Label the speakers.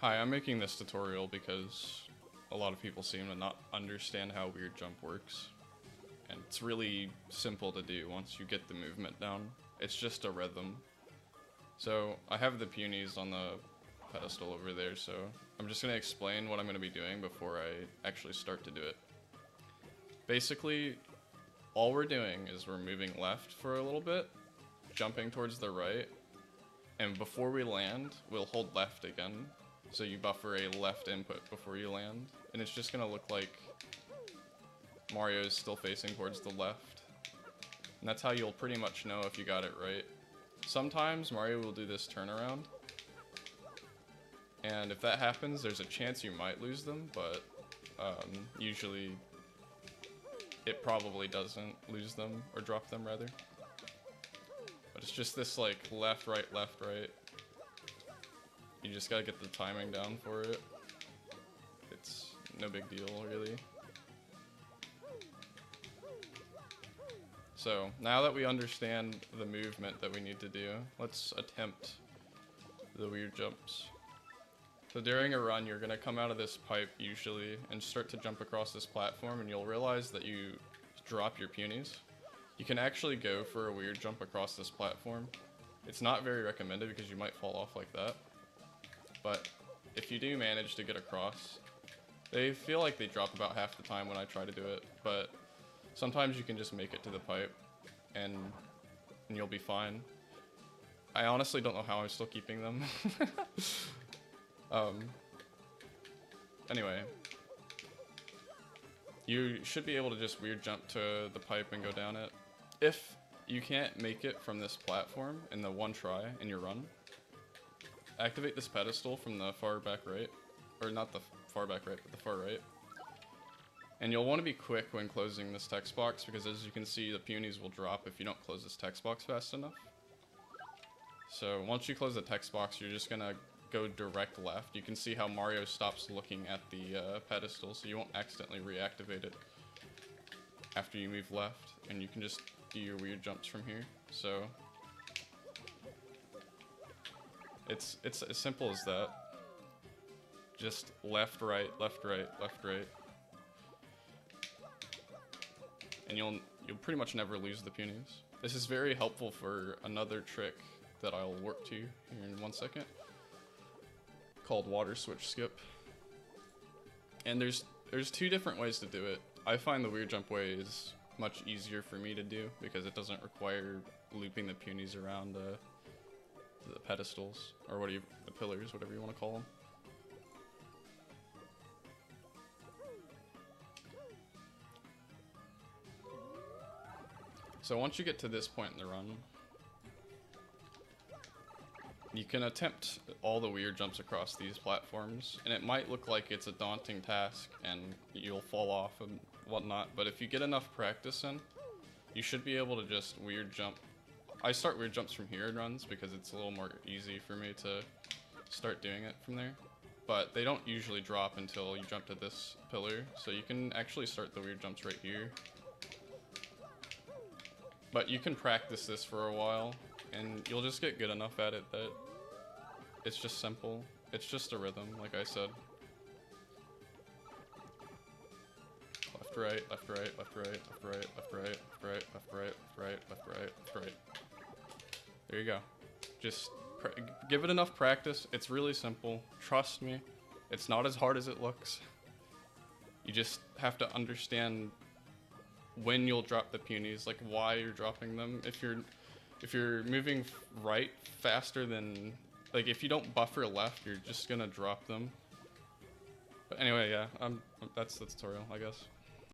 Speaker 1: Hi, I'm making this tutorial because a lot of people seem to not understand how weird jump works. And it's really simple to do once you get the movement down. It's just a rhythm. So I have the Punis on the pedestal over there, so I'm just going to explain what I'm going to be doing before I actually start to do it. Basically, all we're doing is we're moving left for a little bit, jumping towards the right, and before we land, we'll hold left again. So you buffer a left input before you land, and it's just going to look like Mario is still facing towards the left. And that's how you'll pretty much know if you got it right. Sometimes Mario will do this turnaround, and if that happens, there's a chance you might lose them, but usually it probably doesn't lose them, or drop them rather. But it's just this like left, right, left, right. You just gotta get the timing down for it. It's no big deal, really. So, now that we understand the movement that we need to do, let's attempt the weird jumps. So during a run, you're gonna come out of this pipe, usually, and start to jump across this platform, and you'll realize that you drop your Punis. You can actually go for a weird jump across this platform. It's not very recommended because you might fall off like that. But if you do manage to get across, they feel like they drop about half the time when I try to do it, but sometimes you can just make it to the pipe and you'll be fine. I honestly don't know how I'm still keeping them. Anyway, you should be able to just weird jump to the pipe and go down it. If you can't make it from this platform in the one try in your run, activate this pedestal from the far back right, or not the far back right, but the far right. And you'll want to be quick when closing this text box, because as you can see, the Punis will drop if you don't close this text box fast enough. So once you close the text box, you're just gonna go direct left. You can see how Mario stops looking at the pedestal, so you won't accidentally reactivate it after you move left, and you can just do your weird jumps from here. So it's as simple as that. Just left, right, left, right, left, right. And you'll pretty much never lose the Punis. This is very helpful for another trick that I'll work to here in 1 second, called water switch skip. And there's two different ways to do it. I find the weird jump way is much easier for me to do because it doesn't require looping the Punis around the pedestals, or the pillars, whatever you want to call them. So once you get to this point in the run, you can attempt all the weird jumps across these platforms, and it might look like it's a daunting task and you'll fall off and whatnot, but if you get enough practice in, you should be able to just weird jump. I start weird jumps from here in runs because it's a little more easy for me to start doing it from there. But they don't usually drop until you jump to this pillar, so you can actually start the weird jumps right here. But you can practice this for a while, and you'll just get good enough at it that it's just simple. It's just a rhythm, like I said. Left, right, left, right, left, right, left, right, left, right, left, right, left, right, left, right, left, right, left, right. There you go. Just give it enough practice. It's really simple. Trust me. It's not as hard as it looks. You just have to understand when you'll drop the Punis, like why you're dropping them. If you're moving right faster than, like if you don't buffer left, you're just gonna drop them. But anyway, yeah, that's the tutorial, I guess.